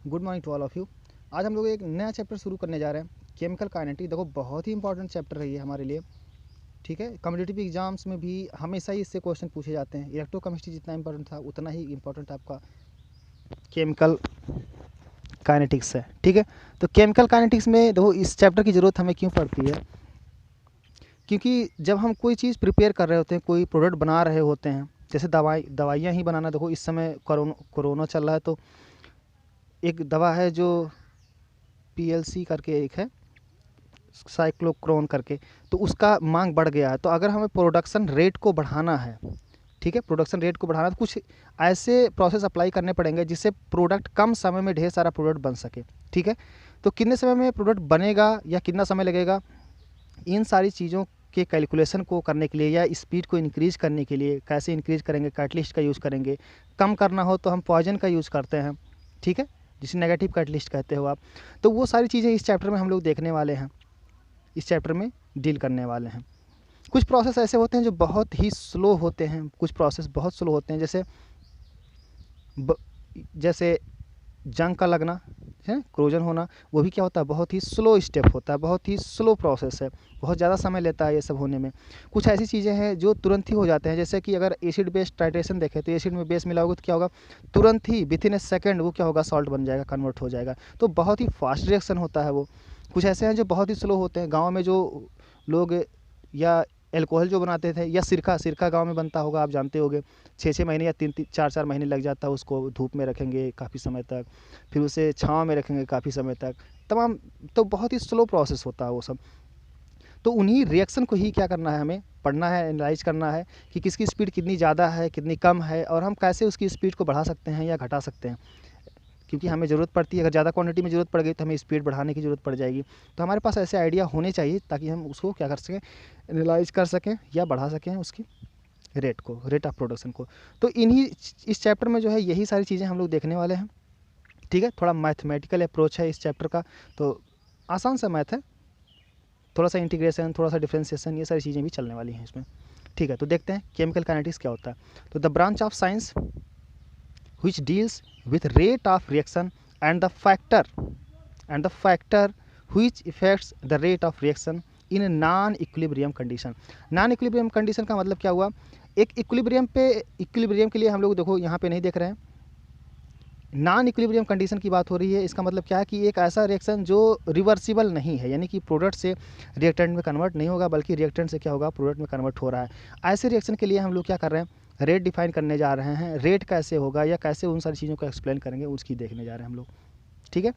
Good morning to all of you. आज हम लोग एक नया चैप्टर शुरू करने जा रहे हैं, केमिकल काइनेटिक। देखो बहुत ही इंपॉर्टेंट चैप्टर है ये हमारे लिए, ठीक है। कॉम्पिटिटिव एग्जाम्स में भी हमेशा ही इससे क्वेश्चन पूछे जाते हैं। इलेक्ट्रोकेमिस्ट्री जितना इंपॉर्टेंट था उतना ही इंपॉर्टेंट आपका केमिकल काइनेटिक्स है, ठीक है। तो केमिकल काइनेटिक्स में देखो इस चैप्टर की ज़रूरत हमें क्यों पड़ती है, क्योंकि जब हम कोई चीज़ प्रिपेयर कर रहे होते हैं, कोई प्रोडक्ट बना रहे होते हैं, जैसे दवाइयाँ ही बनाना। देखो इस समय कोरोना चल रहा है, तो एक दवा है जो PLC करके एक है, साइक्लोक्रोन करके, तो उसका मांग बढ़ गया है। तो अगर हमें प्रोडक्शन रेट को बढ़ाना है, ठीक है, प्रोडक्शन रेट को बढ़ाना, तो कुछ ऐसे प्रोसेस अप्लाई करने पड़ेंगे जिससे प्रोडक्ट कम समय में ढेर सारा प्रोडक्ट बन सके, ठीक है। तो कितने समय में प्रोडक्ट बनेगा या कितना समय लगेगा, इन सारी चीज़ों के कैलकुलेशन को करने के लिए या स्पीड को इंक्रीज़ करने के लिए कैसे इंक्रीज़ करेंगे, कैटलिस्ट का यूज़ करेंगे। कम करना हो तो हम पॉइजन का यूज़ करते हैं, ठीक है, जिसे नेगेटिव कैटलिस्ट कहते हो आप। तो वो सारी चीज़ें इस चैप्टर में हम लोग देखने वाले हैं, इस चैप्टर में डील करने वाले हैं। कुछ प्रोसेस ऐसे होते हैं जो बहुत ही स्लो होते हैं, कुछ प्रोसेस बहुत स्लो होते हैं, जैसे जंग का लगना है, क्रोजन होना, वो भी क्या होता है, बहुत ही स्लो स्टेप होता है, बहुत ही स्लो प्रोसेस है, बहुत ज़्यादा समय लेता है ये सब होने में। कुछ ऐसी चीज़ें हैं जो तुरंत ही हो जाते हैं, जैसे कि अगर एसिड बेस टाइट्रेशन देखें तो एसिड में बेस मिला होगा तो क्या होगा, तुरंत ही विद इन ए सेकेंड वो क्या होगा, सॉल्ट बन जाएगा, कन्वर्ट हो जाएगा। तो बहुत ही फास्ट रिएक्शन होता है वो। कुछ ऐसे हैं जो बहुत ही स्लो होते हैं। गाँव में जो लोग या एल्कोहल जो बनाते थे, या सिरका गाँव में बनता होगा, आप जानते होंगे। 6-6 महीने या 3-4 महीने लग जाता है उसको, धूप में रखेंगे काफ़ी समय तक, फिर उसे छाँव में रखेंगे काफ़ी समय तक, तमाम। तो बहुत ही स्लो प्रोसेस होता है वो सब। तो उन्हीं रिएक्शन को ही क्या करना है, हमें पढ़ना है, एनालाइज करना है कि किसकी स्पीड कितनी ज़्यादा है, कितनी कम है, और हम कैसे उसकी स्पीड को बढ़ा सकते हैं या घटा सकते हैं। क्योंकि हमें ज़रूरत पड़ती है, अगर ज़्यादा क्वांटिटी में ज़रूरत पड़ गई तो हमें स्पीड बढ़ाने की ज़रूरत पड़ जाएगी। तो हमारे पास ऐसे आइडिया होने चाहिए ताकि हम उसको क्या कर सकें, एनालाइज कर सकें या बढ़ा सकें उसकी रेट ऑफ प्रोडक्शन को। तो इस चैप्टर में जो है यही सारी चीज़ें हम लोग देखने वाले हैं, ठीक है। थोड़ा मैथमेटिकल अप्रोच है इस चैप्टर का, तो आसान सा मैथ है, थोड़ा सा इंटीग्रेशन, थोड़ा सा डिफ्रेंसिएशन, ये सारी चीज़ें भी चलने वाली हैं इसमें, ठीक है। तो देखते हैं केमिकल काइनेटिक्स क्या होता है। तो the branch of science which deals with rate of reaction and the factor which affects the rate of reaction in a non equilibrium condition। Non equilibrium condition का मतलब क्या हुआ, एक इक्विलिब्रियम के लिए हम लोग देखो यहाँ पे नहीं देख रहे हैं, नॉन इक्विलिब्रियम कंडीशन की बात हो रही है। इसका मतलब क्या है कि एक ऐसा रिएक्शन जो रिवर्सिबल नहीं है, यानी कि प्रोडक्ट से रिएक्टेंट में कन्वर्ट नहीं होगा, बल्कि रिएक्टेंट से क्या होगा, प्रोडक्ट में कन्वर्ट हो रहा है। ऐसे रिएक्शन के लिए हम लोग क्या कर रहे हैं, रेट डिफाइन करने जा रहे हैं। रेट कैसे होगा या कैसे उन सारी चीज़ों को एक्सप्लेन करेंगे, उसकी देखने जा रहे हैं हम लोग, ठीक है।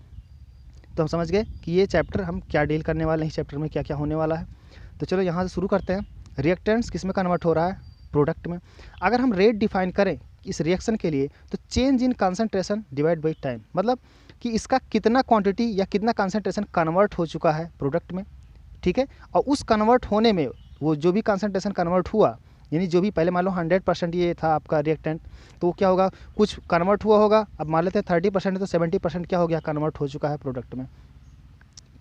तो हम समझ गए कि ये चैप्टर हम क्या डील करने वाले हैं, इस चैप्टर में क्या क्या होने वाला है। तो चलो यहाँ से शुरू करते हैं। रिएक्टेंट्स किस में कन्वर्ट हो रहा है, प्रोडक्ट में। अगर हम रेट डिफाइन करें इस रिएक्शन के लिए, तो change in concentration divide by time, मतलब कि इसका कितना क्वांटिटी या कितना कंसंट्रेशन कन्वर्ट हो चुका है प्रोडक्ट में, ठीक है। और उस कन्वर्ट होने में वो जो भी कंसंट्रेशन कन्वर्ट हुआ, यानी जो भी पहले मान लो 100% ये था आपका रिएक्टेंट, तो वो क्या होगा, कुछ कन्वर्ट हुआ होगा। अब मान लेते हैं 30% है, तो 70% क्या हो गया, कन्वर्ट हो चुका है प्रोडक्ट में,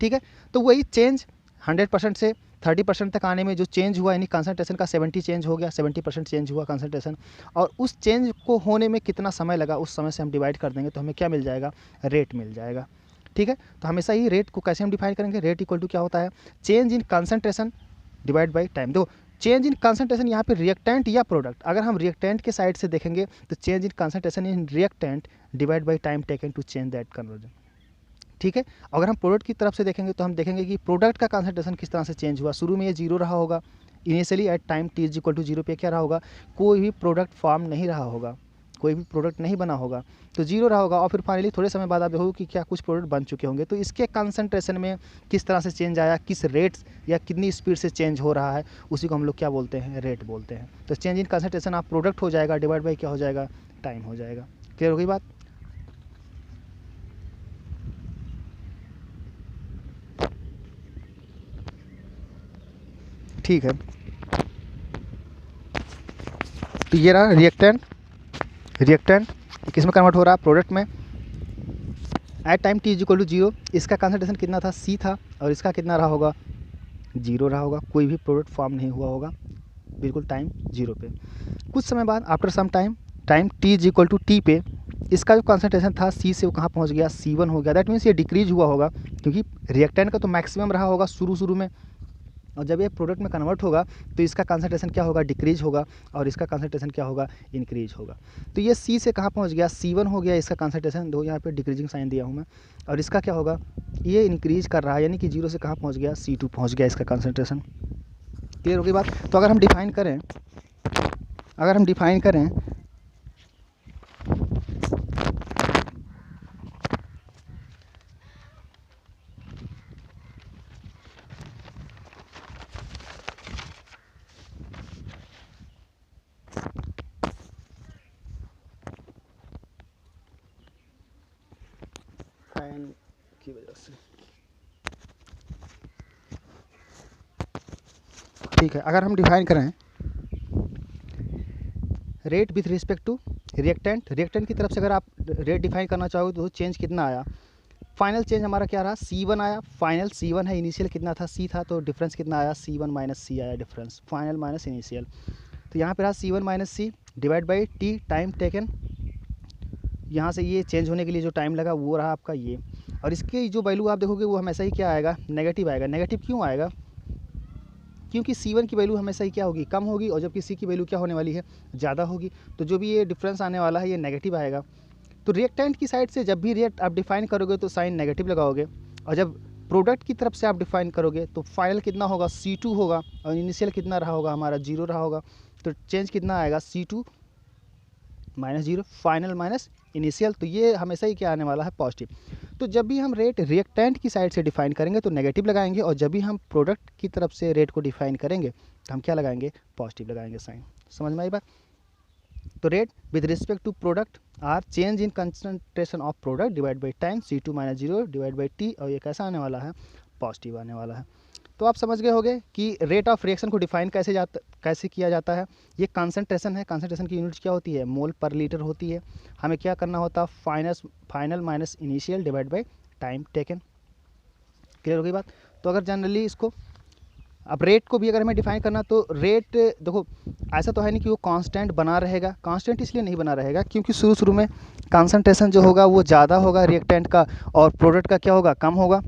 ठीक है। तो वही चेंज 100% से 30% तक आने में जो चेंज हुआ, यानी कंसंट्रेशन का 70 चेंज हो गया, 70% चेंज हुआ कंसंट्रेशन, और उस चेंज को होने में कितना समय लगा, उस समय से हम डिवाइड कर देंगे तो हमें क्या मिल जाएगा, रेट मिल जाएगा, ठीक है। तो हमेशा ही रेट को कैसे हम डिफाइन करेंगे, रेट इक्वल टू क्या होता है, change in concentration divide by time. दो चेंज इन कंसंट्रेशन यहाँ पे रिएक्टेंट या प्रोडक्ट, अगर हम रिएक्टेंट के साइड से देखेंगे तो change in concentration in reactant divide by time taken to change that conversion, ठीक है। अगर हम प्रोडक्ट की तरफ से देखेंगे तो हम देखेंगे कि प्रोडक्ट का कंसंट्रेशन किस तरह से चेंज हुआ। शुरू में ये जीरो रहा होगा, initially at time t is equal to zero पे क्या रहा होगा, कोई भी प्रोडक्ट फॉर्म नहीं रहा होगा, कोई भी प्रोडक्ट नहीं बना होगा, तो जीरो रहा होगा। और फिर फाइनली थोड़े समय बाद आप देखोगे कि क्या कुछ प्रोडक्ट बन चुके होंगे। तो इसके कंसंट्रेशन में किस तरह से चेंज आया, किस रेट या कितनी स्पीड से चेंज हो रहा है, उसी को हम लोग क्या बोलते हैं, रेट बोलते हैं। तो चेंज इन कंसंट्रेशन आप प्रोडक्ट हो जाएगा, डिवाइड बाई क्या हो जाएगा, टाइम हो जाएगा। क्लियर हो गई बात, ठीक है। तो ये रहा रिएक्टेंट किस में कन्वर्ट हो रहा है, प्रोडक्ट में। At time t is equal to zero, इसका कंसंट्रेशन कितना था, c था, और इसका कितना रहा होगा, जीरो रहा होगा, कोई भी प्रोडक्ट फॉर्म नहीं हुआ होगा, बिल्कुल टाइम जीरो पे। कुछ समय बाद after some time t is equal to t पे इसका जो कंसंट्रेशन था C से वो कहाँ पहुँच गया, C1 हो गया। दैट मीन्स ये डिक्रीज हुआ होगा, क्योंकि रिएक्टेंट का तो मैक्सिमम रहा होगा शुरू में, और जब ये प्रोडक्ट में कन्वर्ट होगा तो इसका कंसंट्रेशन क्या होगा, डिक्रीज होगा, और इसका कंसंट्रेशन क्या होगा, इंक्रीज होगा। तो ये C से कहाँ पहुँच गया, C1 हो गया इसका कंसंट्रेशन, दो यहाँ पे डिक्रीजिंग साइन दिया हूँ मैं, और इसका क्या होगा, ये इंक्रीज कर रहा है, यानी कि 0 से कहाँ पहुँच गया, C2 पहुँच गया इसका कंसंट्रेशन। क्लियर होगी बात। तो अगर हम डिफाइन करें फैन की वजह से, ठीक है, अगर हम डिफाइन करें rate with respect to reactant की तरफ से अगर आप रेट डिफाइन करना चाहोगे तो चेंज कितना आया, फाइनल चेंज हमारा क्या रहा, C1 आया, फाइनल C1 है, इनिशियल कितना था, C था, तो डिफरेंस कितना आया, C1 माइनस C आया डिफरेंस, फाइनल माइनस इनिशियल। तो यहाँ पे रहा C1 minus C divide by T time taken, यहाँ से ये चेंज होने के लिए जो टाइम लगा वो रहा आपका ये, और इसके जो वैल्यू आप देखोगे वो हमेशा ही क्या आएगा, नेगेटिव आएगा। नेगेटिव क्यों आएगा, क्योंकि C1 की वैल्यू हमेशा ही क्या होगी, कम होगी, और जबकि C की वैल्यू क्या होने वाली है, ज़्यादा होगी। तो जो भी ये डिफरेंस आने वाला है ये नेगेटिव आएगा। तो रिएक्टेंट की साइड से जब भी रिएक्ट आप डिफाइन करोगे तो साइन नेगेटिव लगाओगे, और जब प्रोडक्ट की तरफ से आप डिफाइन करोगे तो फाइनल कितना होगा, C2 होगा, और इनिशियल कितना रहा होगा हमारा, 0 रहा होगा। तो चेंज कितना आएगा, C2 minus 0, final minus initial. तो ये हमेशा ही क्या आने वाला है, पॉजिटिव। तो जब भी हम रेट रिएक्टेंट की साइड से डिफाइन करेंगे तो नेगेटिव लगाएंगे, और जब भी हम प्रोडक्ट की तरफ से रेट को डिफाइन करेंगे तो हम क्या लगाएंगे, पॉजिटिव लगाएंगे साइन। समझ में आई बात। तो rate with respect to product R change in concentration of product divide by time, C2 minus 0 divide by T, और ये कैसा आने वाला है, पॉजिटिव आने वाला है। तो आप समझ गए होंगे कि रेट ऑफ रिएक्शन को डिफाइन कैसे किया जाता है। ये कंसंट्रेशन है, कंसंट्रेशन की यूनिट्स क्या होती है, मोल पर लीटर होती है। हमें क्या करना होता है, final minus initial divide by time taken. Clear हो गई बात। तो अगर जनरली इसको अब रेट को भी अगर हमें डिफाइन करना, तो रेट देखो ऐसा तो है नहीं कि वो कांस्टेंट बना रहेगा। कांस्टेंट इसलिए नहीं बना रहेगा क्योंकि शुरू में कंसंट्रेशन जो होगा वो ज़्यादा होगा रिएक्टेंट का, और प्रोडक्ट का क्या होगा, कम होगा।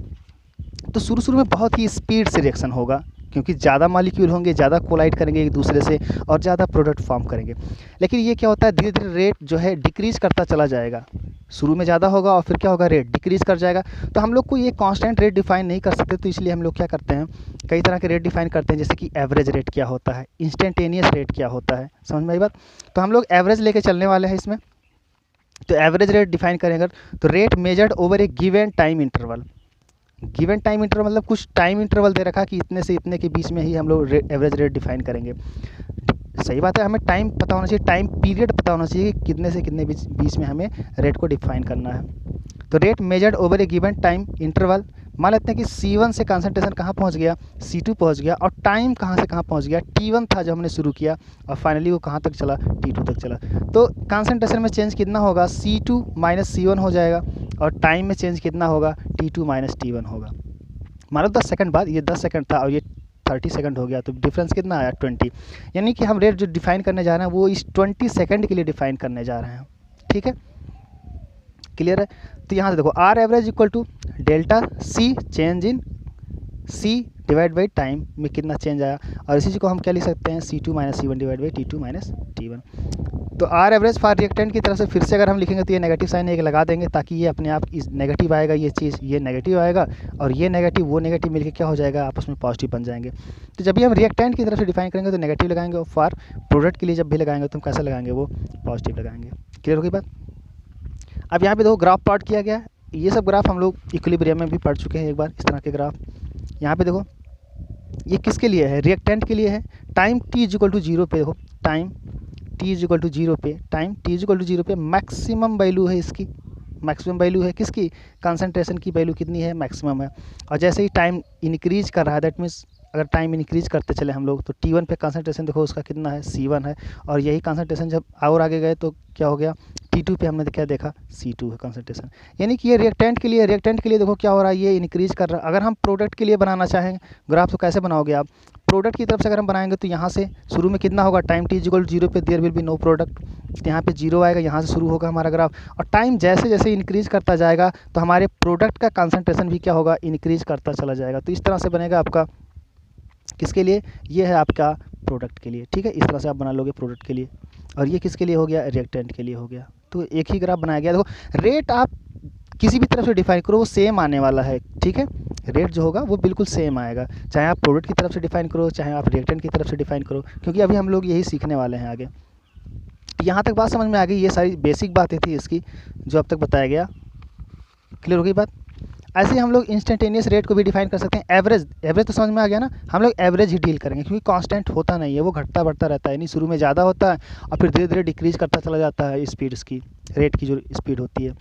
तो शुरू में बहुत ही स्पीड से रिएक्शन होगा, क्योंकि ज़्यादा मॉलिक्यूल होंगे, ज़्यादा कोलाइड करेंगे एक दूसरे से, और ज़्यादा प्रोडक्ट फॉर्म करेंगे। लेकिन ये क्या होता है, धीरे धीरे रेट जो है डिक्रीज़ करता चला जाएगा। शुरू में ज़्यादा होगा और फिर क्या होगा, रेट डिक्रीज़ कर जाएगा। तो हम लोग को ये कांस्टेंट रेट डिफाइन नहीं कर सकते, तो इसलिए हम लोग क्या करते हैं, कई तरह के रेट डिफाइन करते हैं, जैसे कि एवरेज रेट क्या होता है, इंस्टेंटेनियस रेट क्या होता है। समझ में आई बात। तो हम लोग एवरेज लेके चलने वाले हैं इसमें। तो एवरेज रेट डिफाइन करेंगे तो rate measured over a given time interval. Given time interval मतलब कुछ टाइम इंटरवल दे रखा कि इतने से इतने के बीच में ही हम लोग एवरेज रेट डिफाइन करेंगे। सही बात है, हमें टाइम पता होना चाहिए, टाइम पीरियड पता होना चाहिए कि कितने से कितने बीच में हमें रेट को डिफाइन करना है। तो rate measured over a given time interval, मान लेते हैं कि C1 से कंसंट्रेशन कहाँ पहुँच गया, C2 पहुँच गया, और टाइम कहाँ से कहाँ पहुँच गया, T1 था जब हमने शुरू किया, और फाइनली वो कहाँ तक चला, T2 तक चला। तो कंसंट्रेशन में चेंज कितना होगा, C2 माइनस C1 हो जाएगा, और टाइम में चेंज कितना होगा, T2 माइनस T1 होगा। मानो 10 सेकंड बाद ये 10 सेकंड था और ये 30 सेकंड हो गया, तो डिफरेंस कितना आया, 20। यानी कि हम रेट जो डिफाइन करने जा रहे हैं वो इस 20 सेकंड के लिए डिफाइन करने जा रहे हैं। ठीक है, क्लियर है। तो यहाँ से देखो R average equal to delta C change in C divide by time में कितना चेंज आया, और इसी चीज़ को हम क्या लिख सकते हैं, C2 minus C1 divide by T2 minus T1। तो आर एवरेज फॉर रिएक्टेंट की तरफ से फिर से अगर हम लिखेंगे तो ये नेगेटिव साइन एक लगा देंगे, ताकि ये अपने आप इस नेगेटिव आएगा, ये चीज़ ये नेगेटिव आएगा, और ये नेगेटिव वो नेगेटिव मिलकर क्या हो जाएगा, आपस में पॉजिटिव बन जाएंगे। तो जब भी हम रिएक्टेंट की तरफ से डिफाइन करेंगे तो नेगेटिव लगाएंगे, और फॉर प्रोडक्ट के लिए जब भी लगाएंगे तो हम कैसे लगाएंगे, वो पॉजिटिव लगाएंगे। क्लियर होगी बात। अब यहाँ पे देखो ग्राफ प्लॉट किया गया है, ये सब ग्राफ हम लोग इक्विलिब्रियम में भी पढ़ चुके हैं एक बार, इस तरह के ग्राफ। यहाँ पे देखो ये किसके लिए है, रिएक्टेंट के लिए है। टाइम t इक्वल टू 0 पे देखो, टाइम t इक्वल टू 0 पे, टाइम t इक्वल टू 0 पे मैक्सिमम वैल्यू है इसकी, मैक्सिमम वैल्यू है किसकी, कंसंट्रेशन की वैल्यू कितनी है, मैक्सिमम है। और जैसे ही टाइम इंक्रीज कर रहा है, दैट मीन्स अगर टाइम इंक्रीज करते चले हम लोग, तो T1 पे कंसंट्रेशन देखो उसका कितना है, C1 है, और यही कंसंट्रेशन जब और आगे गए तो क्या हो गया, T2 पे हमने क्या देखा, C2 है कंसंट्रेशन। यानी कि ये रिएक्टेंट के लिए देखो क्या हो रहा है, ये इंक्रीज कर रहा है। अगर हम प्रोडक्ट के लिए बनाना चाहें ग्राफ तो कैसे बनाओगे आप, प्रोडक्ट की तरफ से अगर हम बनाएंगे तो यहाँ से शुरू में कितना होगा, टाइम टी इक्वल टू 0 पे there will be no product, यहाँ पे 0 आएगा, यहाँ से शुरू होगा हमारा ग्राफ। और टाइम जैसे जैसे इंक्रीज करता जाएगा तो हमारे प्रोडक्ट का कंसंट्रेशन भी क्या होगा, इंक्रीज करता चला जाएगा। तो इस तरह से बनेगा आपका, किसके लिए, ये है आपका प्रोडक्ट के लिए, ठीक है। इस तरह से आप बना लोगे प्रोडक्ट के लिए। और ये किसके लिए हो गया, रिएक्टेंट के लिए हो गया। तो एक ही ग्राफ बनाया गया। देखो रेट आप किसी भी तरफ से डिफाइन करो वो सेम आने वाला है, ठीक है। रेट जो होगा वो बिल्कुल सेम आएगा, चाहे आप प्रोडक्ट की तरफ से डिफाइन करो, चाहे आप रिएक्टेंट की तरफ से डिफाइन करो, क्योंकि अभी हम लोग यही सीखने वाले हैं आगे। यहाँ तक बात समझ में आ गई, ये सारी बेसिक बातें थी इसकी जो अब तक बताया गया। क्लियर हो गई बात। ऐसे ही हम लोग इंस्टेंटेनियस रेट को भी डिफाइन कर सकते हैं। एवरेज, एवरेज तो समझ में आ गया ना, हम लोग एवरेज ही डील करेंगे, क्योंकि कांस्टेंट होता नहीं है, वो घटता बढ़ता रहता है। नहीं, शुरू में ज़्यादा होता है और फिर धीरे धीरे डिक्रीज करता चला जाता है स्पीड इसकी, रेट की जो स्पीड होती है,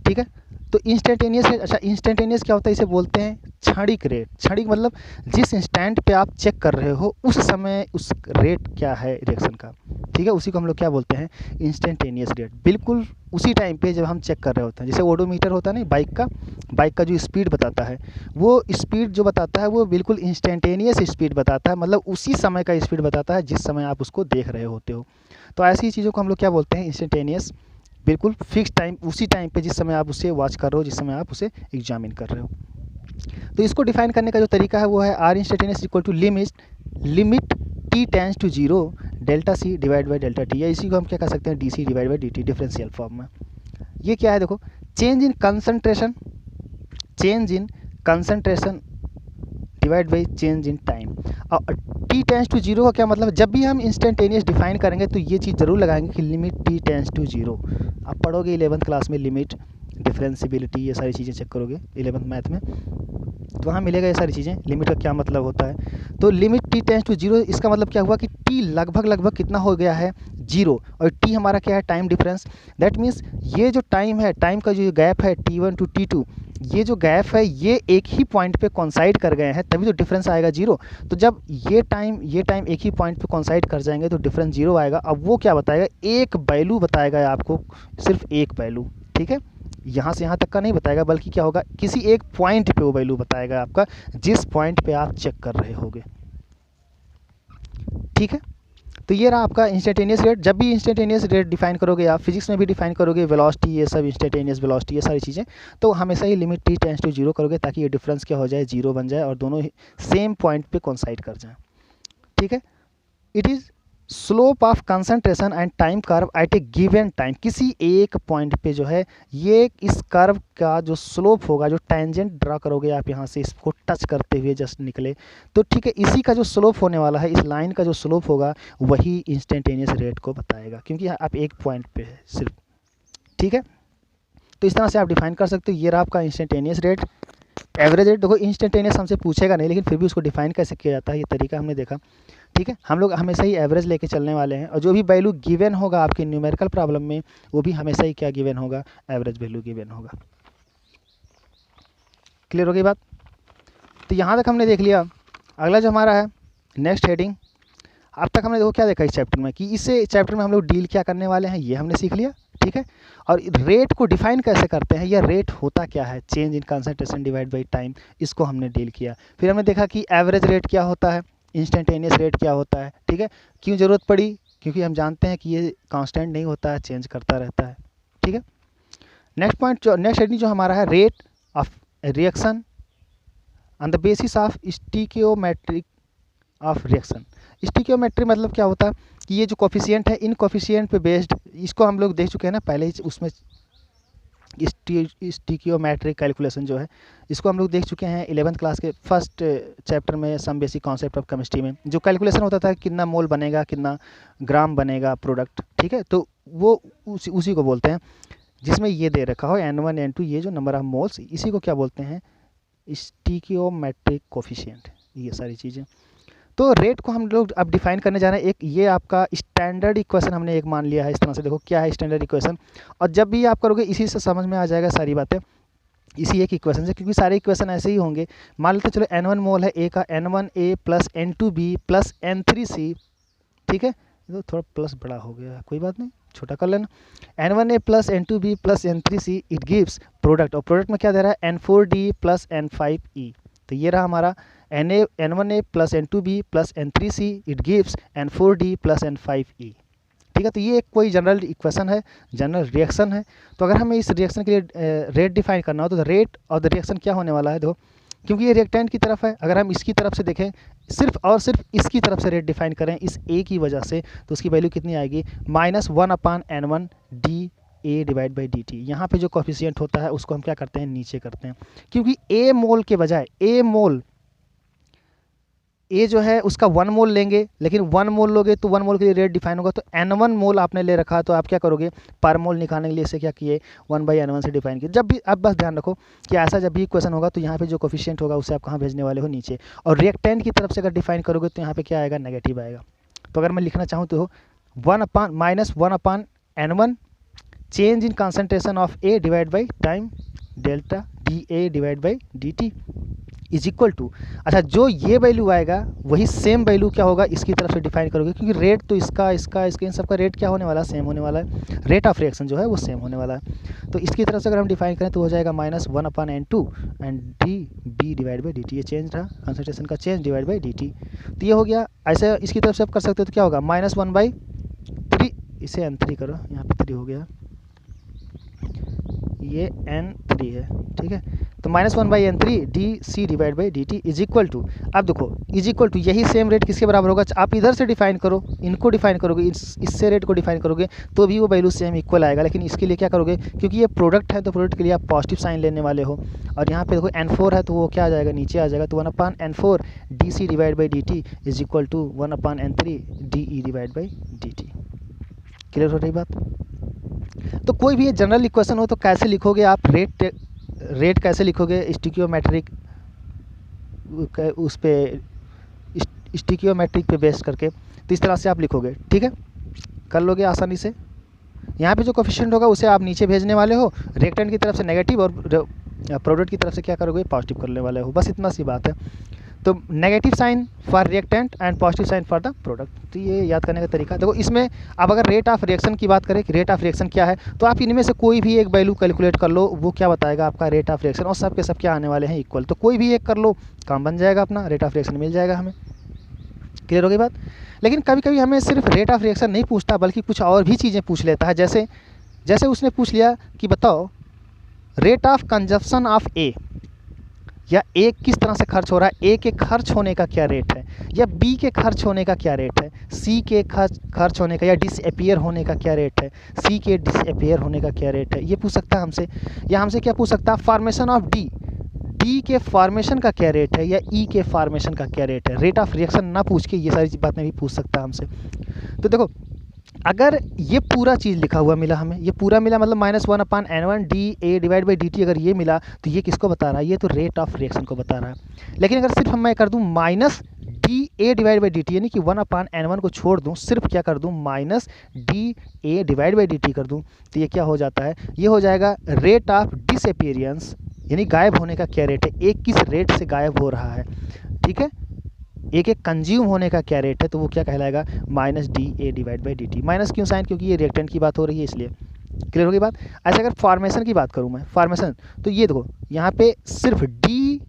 ठीक है। तो इंस्टेंटेनियस रेट, अच्छा इंस्टेंटेनियस क्या होता है, इसे बोलते हैं क्षणिक रेट। क्षणिक मतलब जिस इंस्टेंट पे आप चेक कर रहे हो उस समय उस रेट क्या है रिएक्शन का, ठीक है, उसी को हम लोग क्या बोलते हैं, इंस्टेंटेनियस रेट। बिल्कुल उसी टाइम पे जब हम चेक कर रहे होते हैं, जैसे ओडोमीटर होता है ना बाइक का जो स्पीड बताता है, वो स्पीड जो बताता है वो बिल्कुल इंस्टेंटेनियस स्पीड बताता है, मतलब उसी समय का स्पीड बताता है जिस समय आप उसको देख रहे होते हो। तो ऐसी चीज़ों को हम लोग क्या बोलते हैं, इंस्टेंटेनियस। बिल्कुल फिक्स टाइम, उसी टाइम पे जिस समय आप उसे वॉच कर रहे हो, जिस समय आप उसे एग्जामिन कर रहे हो। तो इसको डिफाइन करने का जो तरीका है वो है R instantaneous equal to limit T tends to 0 delta C divide by delta T, या इसी को हम क्या कर सकते हैं, D C divide by D T, differential form में। ये क्या है, देखो change in concentration divide by change in time. और टी टेंस टू 0 का क्या मतलब है, जब भी हम इंस्टेंटेनियस डिफाइन करेंगे तो ये चीज़ जरूर लगाएंगे कि लिमिट टी टेंस टू 0। आप पढ़ोगे 11th क्लास में लिमिट, डिफरेंशिबिलिटी, ये सारी चीज़ें चेक करोगे 11th मैथ में, तो वहाँ मिलेगा ये सारी चीज़ें। लिमिट का क्या मतलब होता है, तो लिमिट टी टेंस टू 0, इसका मतलब क्या हुआ कि टी लगभग कितना हो गया है, 0, और टी हमारा क्या है, टाइम डिफरेंस। दैट मीन्स ये जो टाइम है, टाइम का जो गैप है T1 टू T2, ये जो गैप है ये एक ही पॉइंट पे कॉन्साइड कर गए हैं, तभी तो डिफरेंस आएगा 0। तो जब ये टाइम एक ही पॉइंट पे कॉन्साइड कर जाएंगे तो डिफरेंस 0 आएगा। अब वो क्या बताएगा, एक वैल्यू बताएगा आपको, सिर्फ एक वैल्यू, ठीक है। यहाँ से यहाँ तक का नहीं बताएगा, बल्कि क्या होगा, किसी एक पॉइंट पे वो वैल्यू बताएगा आपका, जिस पॉइंट पे आप चेक कर रहे होगे, ठीक है। तो ये रहा आपका इंस्टेंटेनियस रेट। जब भी इंस्टेंटेनियस रेट डिफाइन करोगे, आप फिजिक्स में भी डिफाइन करोगे, वेलोसिटी, ये सब इंस्टेंटेनियस वेलोसिटी, ये सारी चीज़ें, तो हमेशा ही लिमिट टी टेंस टू 0 करोगे, ताकि ये डिफरेंस क्या हो जाए, 0 बन जाए और दोनों ही सेम पॉइंट पे कॉन्साइड कर जाए, ठीक है। It is slope of concentration and time curve at A given time. किसी एक पॉइंट पे जो है, ये इस कर्व का जो स्लोप होगा, जो टेंजेंट ड्रा करोगे आप यहाँ से इसको टच करते हुए जस्ट निकले, तो ठीक है, इसी का जो स्लोप होने वाला है, इस लाइन का जो स्लोप होगा वही इंस्टेंटेनियस रेट को बताएगा, क्योंकि आप एक पॉइंट पे है सिर्फ, ठीक है। तो इस तरह से आप डिफाइन कर सकते हो। ये रहा आपका इंस्टेंटेनियस रेट। एवरेज रेट, देखो इंस्टेंटेनियस हमसे पूछेगा नहीं, लेकिन फिर भी उसको डिफाइन कैसे किया जाता है, ये तरीका हमने देखा, ठीक है। हम लोग हमेशा ही एवरेज लेके चलने वाले हैं, और जो भी वैल्यू गिवन होगा आपके न्यूमेरिकल प्रॉब्लम में, वो भी हमेशा ही क्या गिवन होगा, एवरेज वैल्यू गिवन होगा। क्लियर हो गई बात। तो यहाँ तक हमने देख लिया। अगला जो हमारा है नेक्स्ट हेडिंग, अब तक हमने देखो क्या देखा इस चैप्टर में, कि इस चैप्टर में हम लोग डील क्या करने वाले हैं, ये हमने सीख लिया, ठीक है। और रेट को डिफाइन कैसे करते हैं, या रेट होता क्या है, change in concentration divide by time, इसको हमने डील किया। फिर हमने देखा कि एवरेज रेट क्या होता है, इंस्टेंटेनियस रेट क्या होता है, ठीक है। क्यों ज़रूरत पड़ी, क्योंकि हम जानते हैं कि ये कांस्टेंट नहीं होता है, चेंज करता रहता है, ठीक है। नेक्स्ट पॉइंट, जो नेक्स्ट हेडिंग जो हमारा है, rate of reaction on the basis of stoichiometric of reaction. Stoichiometry मतलब क्या होता है, कि ये जो कोफिशिएंट है, इन कोफिशिएंट पे बेस्ड, इसको हम लोग देख चुके हैं ना पहले ही, उसमें स्टिकियोमेट्रिक कैलकुलेशन जो है, इसको हम लोग देख चुके हैं 11th क्लास के फर्स्ट चैप्टर में, some basic concept of chemistry में। जो कैलकुलेशन होता था, कितना मोल बनेगा, कितना ग्राम बनेगा प्रोडक्ट, ठीक है, तो वो उसी को बोलते हैं, जिसमें ये दे रखा हो N1 N2, ये जो नंबर ऑफ मोल्स, इसी को क्या बोलते हैं, स्टिकियोमेट्रिक कोफिशिएंट, ये सारी चीज़ें। तो रेट को हम लोग अब डिफाइन करने जा रहे हैं। एक ये आपका स्टैंडर्ड इक्वेशन हमने एक मान लिया है, इस तरह से देखो क्या है स्टैंडर्ड इक्वेशन, और जब भी आप करोगे इसी से समझ में आ जाएगा सारी बातें, इसी एक इक्वेशन से, क्योंकि सारे इक्वेशन ऐसे ही होंगे। मान लेते चलो N1 मोल है ए का, N1A plus N2B plus N3C, ठीक है, तो थोड़ा प्लस बड़ा हो गया, कोई बात नहीं, छोटा कर लेना। N1A plus N2B plus N3C it gives product, और प्रोडक्ट में क्या दे रहा है, N4D प्लस N5E। तो ये रहा हमारा N1A plus N2B plus N3C it gives N4D plus N5E। ठीक है, तो ये एक कोई जनरल इक्वेशन है, जनरल रिएक्शन है। तो अगर हमें इस रिएक्शन के लिए रेट डिफाइन करना हो तो रेट ऑफ द रिएक्शन क्या होने वाला है, देखो क्योंकि ये रिएक्टेंट की तरफ है, अगर हम इसकी तरफ से देखें सिर्फ और सिर्फ इसकी तरफ से रेट डिफाइन करें इस ए की वजह से, तो उसकी वैल्यू कितनी आएगी, -1/N1 D A divide by D T. यहाँ पर जो कोफिशिएंट होता है उसको हम क्या करते हैं, नीचे करते हैं, क्योंकि ए मोल के बजाय ए जो है उसका 1 मोल लेंगे, लेकिन 1 मोल लोगे तो 1 मोल के लिए रेट डिफाइन होगा, तो N1 मोल आपने ले रखा, तो आप क्या करोगे, पर मोल निकालने के लिए इसे क्या किए, 1/N1 से डिफाइन किए। जब भी आप बस ध्यान रखो कि ऐसा जब भी क्वेश्चन होगा तो यहाँ पे जो कोफिशिएंट होगा उसे आप कहाँ भेजने वाले हो, नीचे। और रिएक्टेंट की तरफ से अगर डिफाइन करोगे तो यहाँ पे क्या आएगा, नेगेटिव आएगा। तो अगर मैं लिखना चाहूँ तो -1/N1 change in concentration of A divide by time delta D A divide by D T is equal to, अच्छा जो ये वैल्यू आएगा वही सेम वैल्यू क्या होगा, इसकी तरफ से डिफाइन करोगे, क्योंकि रेट तो इसका इन सबका रेट क्या होने वाला है, सेम होने वाला है, रेट ऑफ रिएक्शन जो है वो सेम होने वाला है। तो इसकी तरफ से अगर हम डिफाइन करें तो हो जाएगा -1/N2 and D B divide by D T. ये चेंज रहा, कंसंट्रेशन का change divide by D T. तो ये हो गया, ऐसे इसकी तरफ से आप कर सकते हो तो क्या होगा, -1/3, इसे N3 करो, यहाँ पे 3 हो गया, ये N3 है, ठीक है। तो -1/N3 D C divide by D T is equal to, अब देखो इज इक्वल टू यही सेम रेट किसके बराबर होगा, आप इधर से डिफाइन करो, इनको डिफाइन करोगे, इससे रेट को डिफाइन करोगे तो भी वो वैल्यू सेम इक्वल आएगा, लेकिन इसके लिए क्या करोगे, क्योंकि ये प्रोडक्ट है तो प्रोडक्ट के लिए आप पॉजिटिव साइन लेने वाले हो, और यहाँ पे देखो N4 है तो वो क्या आ जाएगा, नीचे आ जाएगा, तो 1/N4 D C divide by D T is equal to 1/N3 D E divide by D T. Clear हो रही बात। तो कोई भी जनरल इक्वेशन हो तो कैसे लिखोगे आप, रेट कैसे लिखोगे, स्टिकियोमेट्रिक उस पे स्टिकियोमेट्रिक पे बेस करके, तो इस तरह से आप लिखोगे, ठीक है, कर लोगे आसानी से। यहाँ पे जो कोफिशिएंट होगा उसे आप नीचे भेजने वाले हो, रिएक्टेंट की तरफ से नेगेटिव और प्रोडक्ट की तरफ से क्या करोगे, पॉजिटिव करने वाले हो, बस इतना सी बात है। तो negative sign for reactant and positive sign for the product, तो ये याद करने का तरीका। देखो इसमें अब अगर रेट ऑफ रिएक्शन की बात करें कि रेट ऑफ रिएक्शन क्या है, तो आप इनमें से कोई भी एक वैल्यू कैलकुलेट कर लो, वो क्या बताएगा आपका रेट ऑफ रिएक्शन, और सब के सब क्या आने वाले हैं, इक्वल। तो कोई भी एक कर लो, काम बन जाएगा अपना, रेट ऑफ रिएक्शन मिल जाएगा हमें। क्लियर हो गई बात। लेकिन कभी कभी हमें सिर्फ रेट ऑफ रिएक्शन नहीं पूछता, बल्कि कुछ और भी चीज़ें पूछ लेता है। जैसे उसने पूछ लिया कि बताओ रेट ऑफ कंजप्शन ऑफ ए, या ए किस तरह से खर्च हो रहा है, ए के खर्च होने का क्या रेट है, या बी के खर्च होने का क्या रेट है, सी के खर्च होने का या डिसअपियर होने का क्या रेट है, सी के डिसअपियर होने का क्या रेट है, ये पूछ सकता है हमसे। या हमसे क्या पूछ सकता है, फार्मेशन ऑफ डी के फार्मेशन का क्या रेट है, या ई के फार्मेशन का क्या रेट है। रेट ऑफ रिएक्शन ना पूछ के ये सारी बातें भी पूछ सकता है हमसे। तो देखो अगर ये पूरा चीज़ लिखा हुआ मिला हमें, ये पूरा मिला, मतलब -1/N1 D A divide by D T अगर ये मिला, तो ये किसको बता रहा है, ये तो रेट ऑफ रिएक्शन को बता रहा है। लेकिन अगर सिर्फ मैं कर दूं -DA divide by D T, यानी कि 1/N1 को छोड़ दूं, सिर्फ क्या कर दूं, -DA divide by D T कर दूं, तो ये क्या हो जाता है, ये हो जाएगा रेट ऑफ डिसअपियरेंस, यानी गायब होने का क्या रेट है, एक किस रेट से गायब हो रहा है, ठीक है, एक कंज्यूम होने का क्या रेट है, तो वो क्या कहलाएगा, -DA divide by D T. Minus क्यों साइन, क्योंकि ये रिएक्टेंट की बात हो रही है इसलिए। क्लियर होगी बात। ऐसे अगर फॉर्मेशन की बात करूँ मैं, फॉर्मेशन, तो ये देखो यहाँ पे सिर्फ D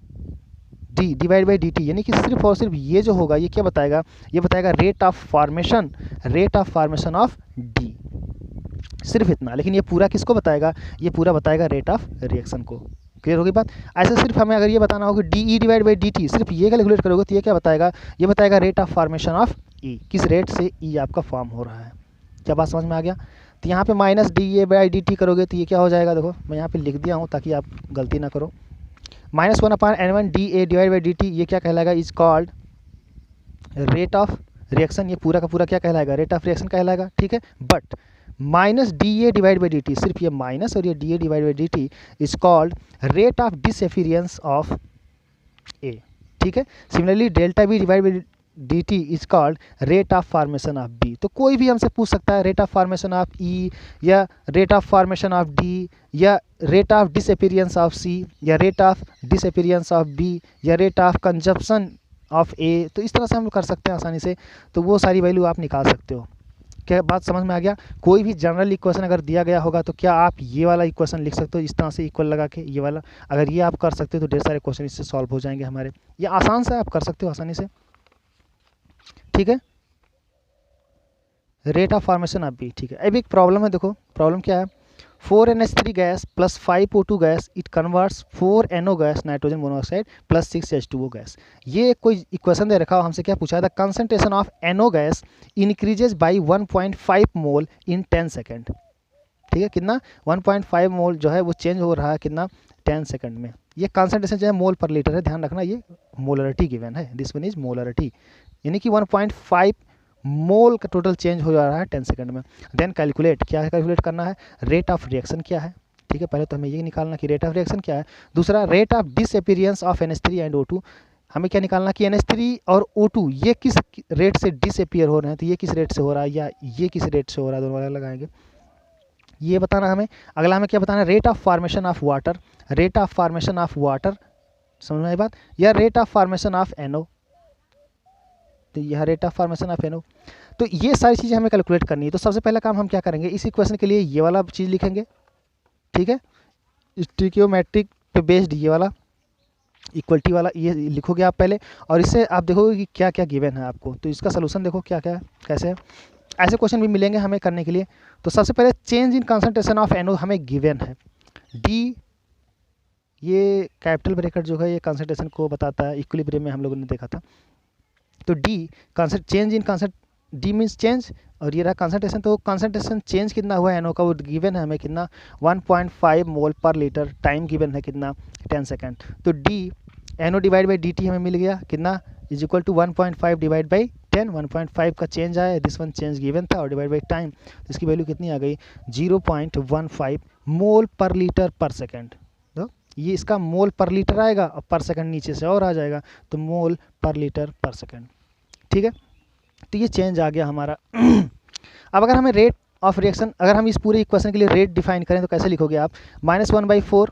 divide by D T, यानी कि सिर्फ और सिर्फ ये जो होगा ये क्या बताएगा, ये बताएगा rate of formation of D, सिर्फ इतना। लेकिन ये पूरा किसको बताएगा, ये पूरा बताएगा रेट ऑफ रिएक्शन को। क्लियर होगी बात। ऐसे सिर्फ हमें अगर ये बताना होगा D E divide by D T, सिर्फ ये कैलकुलेट करोगे तो ये क्या बताएगा, ये बताएगा रेट ऑफ फॉर्मेशन ऑफ ई, किस रेट से ई आपका फॉर्म हो रहा है। क्या बात समझ में आ गया। तो यहाँ पे -DA/dt करोगे तो ये क्या हो जाएगा, देखो मैं यहाँ पे लिख दिया हूँ ताकि आप गलती ना करो। -1/N1 DA divide by dt, ये क्या कहलाएगा, is called rate of reaction. ये पूरा का पूरा क्या कहलाएगा, रेट ऑफ रिएक्शन कहलाएगा, ठीक है। But -DA divide by dt, सिर्फ ये माइनस और ये DA divide by dt is called rate of disappearance of A, ठीक है। Similarly ΔB divide by dt is called rate of formation of B. तो कोई भी हमसे पूछ सकता है rate of formation of E, या rate of formation of D, या rate of disappearance of C, या rate of disappearance of B, या रेट ऑफ कंजप्शन ऑफ ए। तो इस तरह से हम कर सकते हैं आसानी से, तो वो सारी वैल्यू आप निकाल सकते हो। क्या बात समझ में आ गया? कोई भी जनरल इक्वेशन अगर दिया गया होगा तो क्या आप ये वाला इक्वेशन लिख सकते हो इस तरह से इक्वल लगा के, ये वाला अगर ये आप कर सकते हो तो ढेर सारे क्वेश्चन इससे सॉल्व हो जाएंगे हमारे। ये आसान से आप कर सकते हो आसानी से, ठीक है। Rate of formation of B, ठीक है। अब एक प्रॉब्लम है, देखो प्रॉब्लम क्या है, 4NH3 gas plus 5O2 gas it converts 4NO gas nitrogen monoxide plus 6H2O gas. ये कोई इक्वेशन दे रखा हो, हमसे क्या पूछा था, concentration of NO gas increases by 1.5 mole in 10 second, ठीक है। कितना? 1.5 मोल जो है वो चेंज हो रहा है कितना, 10 सेकंड में। ये कंसंट्रेशन जो है मोल पर लीटर है, ध्यान रखना, ये मोलरिटी गिवन है, दिस वन इज मोलरिटी, यानी कि 1.5 मोल का टोटल चेंज हो जा रहा है 10 सेकंड में। देन कैलकुलेट, क्या कैलकुलेट करना है, रेट ऑफ रिएक्शन क्या है, ठीक है। पहले तो हमें ये निकालना कि रेट ऑफ रिएक्शन क्या है। दूसरा rate of disappearance of NH3 and O2, हमें क्या निकालना कि NH3 और O2 ये किस रेट से डिसअपीयर हो रहे हैं, तो ये किस रेट से हो रहा है या ये किस रेट से हो रहा है, दोनों अलग लगाएंगे, ये बताना हमें। अगला हमें क्या बताना है, rate of formation of water, rate of formation of water, समझ में आई बात, या rate of formation of NO, तो यह rate of formation of NO। तो ये सारी चीज़ें हमें कैलकुलेट करनी है। तो सबसे पहला काम हम क्या करेंगे, इस इक्वेशन के लिए ये वाला चीज़ लिखेंगे, ठीक है, स्टिकियोमेट्रिक पे बेस्ड ये वाला इक्वलिटी वाला ये लिखोगे आप पहले, और इससे आप देखोगे कि क्या क्या गिवन है आपको। तो इसका सोल्यूशन देखो क्या क्या है, कैसे है। ऐसे क्वेश्चन भी मिलेंगे हमें करने के लिए। तो सबसे पहले change in concentration of NO हमें गिवन है, D, ये कैपिटल ब्रैकेट जो है ये कंसंट्रेशन को बताता है, इक्विलिब्रियम में हम लोगों ने देखा था। तो D change in D means change, और ये रहा कंसंट्रेशन, तो कंसंट्रेशन चेंज कितना हुआ है NO का, वो गिवन है हमें कितना, 1.5 मोल पर लीटर, टाइम गिवन है कितना, 10 सेकेंड। तो D NO divide by DT हमें मिल गया कितना, is equal to 1.5 divide by 10, 1.5 का चेंज आया, दिस वन चेंज गिवन था, और डिवाइड बाई टाइम, तो इसकी वैल्यू कितनी आ गई, 0.15 मोल पर लीटर पर सेकेंड। तो ये इसका मोल पर लीटर आएगा और पर सेकेंड नीचे से और आ जाएगा, तो मोल पर लीटर पर सेकेंड, ठीक है। तो ये चेंज आ गया हमारा। अब अगर हमें रेट ऑफ रिएक्शन, अगर हम इस पूरे इक्वेशन के लिए रेट डिफाइन करें तो कैसे लिखोगे आप, -1/4,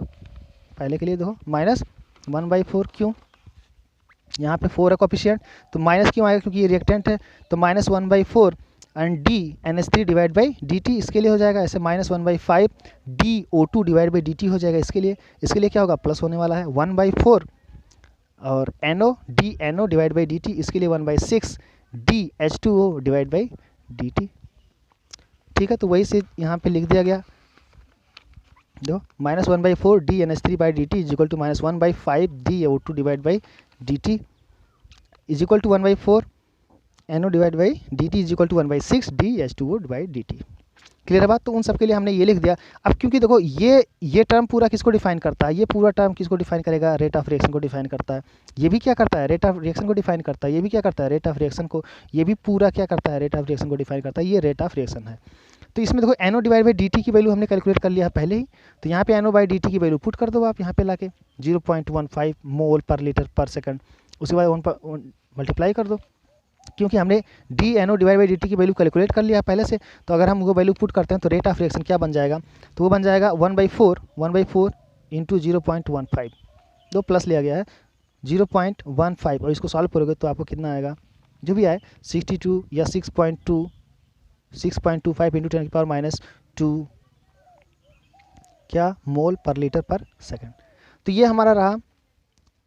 पहले के लिए देखो -1/4, क्यों, यहाँ पे 4 है कोफिशिएंट, तो माइनस क्यों आएगा, क्योंकि ये रिएक्टेंट है, तो -1/4 and D NH3 divide by DT, इसके लिए हो जाएगा ऐसे -1/5 DO2 डिवाइड बाई DT हो जाएगा, इसके लिए क्या होगा, प्लस होने वाला है 1/4, और DNO डिवाइड बाई DT, इसके लिए 1/6 DH2O डिवाइड बाई DT, ठीक है। तो वही से यहाँ पे लिख दिया गया, देखो -1/4 DNH3 by DT is equal to -1/5 DO2 divide by DT is equal to 1/4 NO divide by DT is equal to 1/6 DH2O divide DT। Clear है बात? तो उन सब के लिए हमने ये लिख दिया। अब क्योंकि देखो ये टर्म पूरा किसको डिफाइन करता है, ये पूरा टर्म किसको डिफाइन करेगा, रेट ऑफ रिएक्शन को डिफाइन करता है। ये भी क्या करता है, रेट ऑफ रिएक्शन को डिफाइन करता है। ये भी क्या करता है, रेट ऑफ रिएक्शन को, ये भी पूरा क्या करता है, रेट ऑफ रिएक्शन को डिफाइन करता है। ये रेट ऑफ रिएक्शन है। तो इसमें देखो NO डिवाइड बाई DT की वैल्यू हमने कैलकुलेट कर लिया है पहले ही, तो यहाँ पे NO बाई DT की वैल्यू पुट कर दो आप यहाँ पे लाके 0.15 मोल पर लीटर पर सेकंड, उसके बाद मल्टीप्लाई कर दो, क्योंकि हमने DNO डिवाइड बाई DT की वैल्यू कैलकुलेट कर लिया है पहले से। तो अगर हम वो वैल्यू पुट करते हैं तो रेट ऑफ रिएक्शन क्या बन जाएगा, तो वो बन जाएगा 1/4 इंटू 0.15, दो प्लस लिया गया है 0.15, और इसको सॉल्व करोगे तो आपको कितना आएगा, जो भी आए 62 या 6.25 इंटू 10⁻⁻2 क्या, मोल पर लीटर पर सेकेंड। तो ये हमारा रहा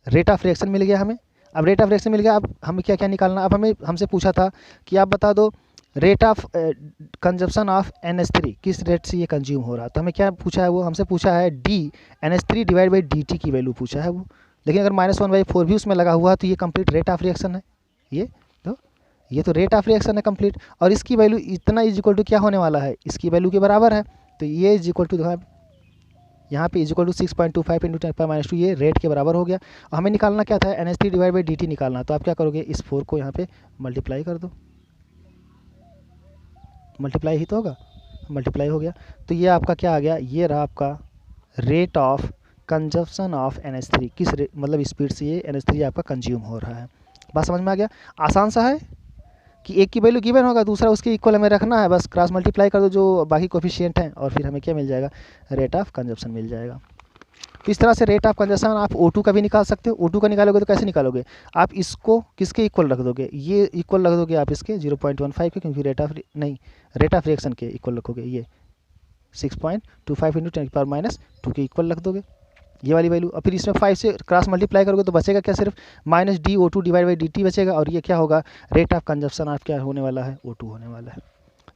रेट ऑफ रिएक्शन मिल गया हमें। अब रेट ऑफ रिएक्शन मिल गया, अब हमें क्या क्या निकालना, अब हमसे पूछा था कि आप बता दो rate of consumption of NH3, किस रेट से ये कंज्यूम हो रहा है। तो हमें क्या पूछा है, वो हमसे पूछा है D NH3 divide by DT की वैल्यू पूछा है वो, लेकिन अगर -1/4 भी उसमें लगा हुआ तो ये कंप्लीट रेट ऑफ रिएक्शन है, ये तो रेट ऑफ रिएक्शन है कंप्लीट, और इसकी वैल्यू इतना इज इक्वल टू क्या होने वाला है, इसकी वैल्यू के बराबर है। तो ये इज इक्वल टू यहाँ पे इज इक्वल टू 6.25 इंटू 10⁻², ये रेट के बराबर हो गया। और हमें निकालना क्या था, NH3 डिवाइड बाई DT निकालना। तो आप क्या करोगे, इस 4 को यहाँ पे मल्टीप्लाई कर दो, मल्टीप्लाई ही तो होगा, मल्टीप्लाई हो गया। तो ये आपका क्या आ गया, ये रहा आपका rate of consumption of NH3, किस मतलब स्पीड से ये NH3 आपका कंज्यूम हो रहा है। बात समझ में आ गया? आसान सा है कि एक की वैल्यू गिवन होगा, दूसरा उसके इक्वल हमें रखना है, बस क्रॉस मल्टीप्लाई कर दो जो बाकी कोफिशिएंट हैं, और फिर हमें क्या मिल जाएगा, रेट ऑफ कंजप्शन मिल जाएगा। तो इस तरह से रेट ऑफ कंजप्शन आप O2 का भी निकाल सकते हो। O2 का निकालोगे तो कैसे निकालोगे, आप इसको किसके इक्वल रख दोगे, ये इक्वल रख दोगे आप इसके 0.15 के, क्योंकि रेट ऑफ रिएक्शन के इक्वल रखोगे, ये 6.25 इंटू 10⁻² के इक्वल रख दोगे ये वाली वैल्यू। और फिर इसमें 5 से क्रॉस मल्टीप्लाई करोगे तो बचेगा क्या, सिर्फ -dO2 डिवाइड बाई dt बचेगा, और ये क्या होगा, रेट ऑफ कंजप्शन आप क्या होने वाला है, O2 होने वाला है।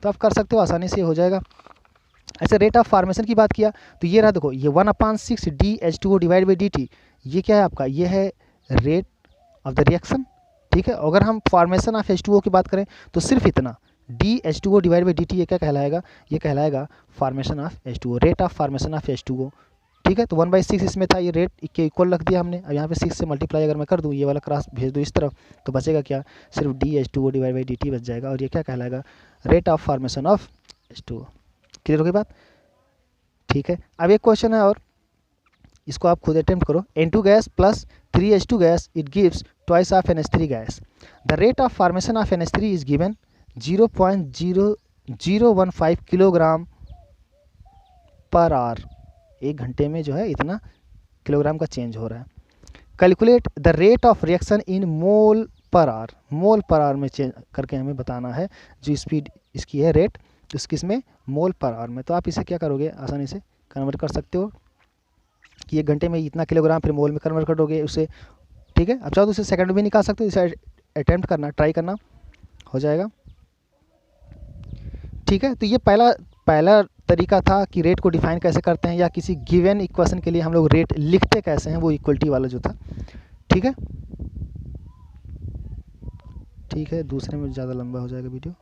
तो आप कर सकते हो, आसानी से हो जाएगा। ऐसे रेट ऑफ फॉर्मेशन की बात किया तो ये रहा, देखो ये 1/6 dH2O डिवाइड बाई dt, ये क्या है आपका, ये है रेट ऑफ द रिएक्शन, ठीक है। अगर हम फॉर्मेशन ऑफ H2O की बात करें तो सिर्फ इतना dH2O डिवाइड बाई dt, ये क्या कहलाएगा, ये कहलाएगा formation of H2O, rate of formation of H2O, ठीक है। तो 1/6 इसमें था, ये रेट के इक्वल रख दिया हमने। अब यहाँ पे 6 से मल्टीप्लाई अगर मैं कर दूँ, ये वाला क्रॉस भेज दूँ इस तरफ, तो बचेगा क्या, सिर्फ dH2O डिवाइड बाई dt बच जाएगा, और ये क्या कहलाएगा, rate of formation of H2O। Clear हो गई बात, ठीक है। अब एक क्वेश्चन है और इसको आप खुद अटेम्प्ट करो। N2 gas plus 3H2 gas, it gives twice of NH3 gas. The rate of formation of NH3 is given 0.0015 kilogram per hour, एक घंटे में जो है इतना किलोग्राम का चेंज हो रहा है। Calculate the rate of reaction in mole per hour, mole per hour में चेंज करके हमें बताना है, जो स्पीड इसकी है रेट, उसकी इसमें मोल पर आवर में। तो आप इसे क्या करोगे, आसानी से कन्वर्ट कर सकते हो कि एक घंटे में इतना किलोग्राम, फिर मोल में कन्वर्ट करोगे उसे, ठीक है। अब चाहो तो उसे सेकंड में भी निकाल सकते हो, इसे अटेम्प्ट करना, ट्राई करना, हो जाएगा, ठीक है। तो ये पहला तरीका था कि रेट को डिफाइन कैसे करते हैं, या किसी गिवन इक्वेशन के लिए हम लोग रेट लिखते कैसे हैं, वो इक्वलिटी वाला जो था, ठीक है। ठीक है, दूसरे में ज़्यादा लंबा हो जाएगा वीडियो।